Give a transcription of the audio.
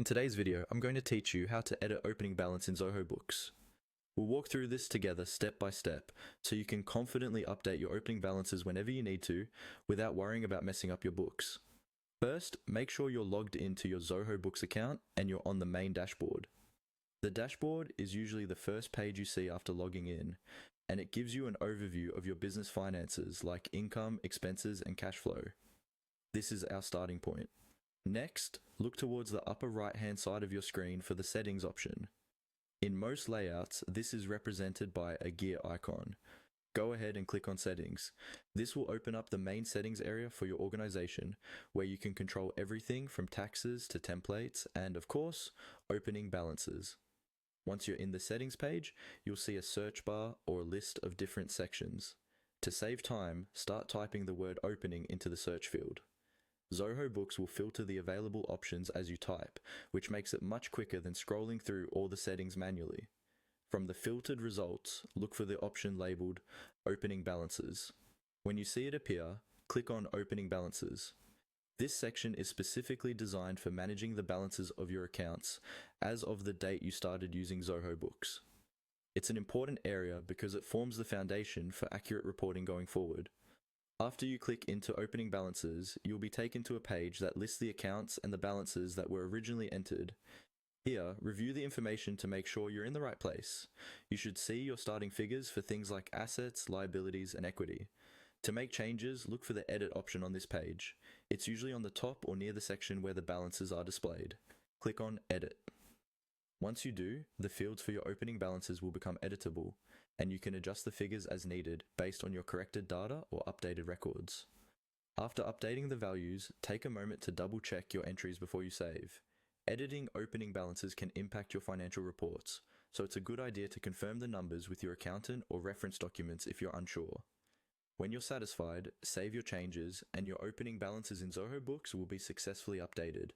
In today's video, I'm going to teach you how to edit opening balance in Zoho Books. We'll walk through this together step by step, so you can confidently update your opening balances whenever you need to, without worrying about messing up your books. First, make sure you're logged into your Zoho Books account and you're on the main dashboard. The dashboard is usually the first page you see after logging in, and it gives you an overview of your business finances like income, expenses, and cash flow. This is our starting point. Next, look towards the upper right-hand side of your screen for the settings option. In most layouts, this is represented by a gear icon. Go ahead and click on Settings. This will open up the main settings area for your organization, where you can control everything from taxes to templates and, of course, opening balances. Once you're in the settings page, you'll see a search bar or a list of different sections. To save time, start typing the word opening into the search field. Zoho Books will filter the available options as you type, which makes it much quicker than scrolling through all the settings manually. From the filtered results, look for the option labeled Opening Balances. When you see it appear, click on Opening Balances. This section is specifically designed for managing the balances of your accounts as of the date you started using Zoho Books. It's an important area because it forms the foundation for accurate reporting going forward. After you click into Opening Balances, you'll be taken to a page that lists the accounts and the balances that were originally entered. Here, review the information to make sure you're in the right place. You should see your starting figures for things like assets, liabilities, and equity. To make changes, look for the Edit option on this page. It's usually on the top or near the section where the balances are displayed. Click on Edit. Once you do, the fields for your opening balances will become editable, and you can adjust the figures as needed based on your corrected data or updated records. After updating the values, take a moment to double check your entries before you save. Editing opening balances can impact your financial reports, so it's a good idea to confirm the numbers with your accountant or reference documents if you're unsure. When you're satisfied, save your changes, and your opening balances in Zoho Books will be successfully updated.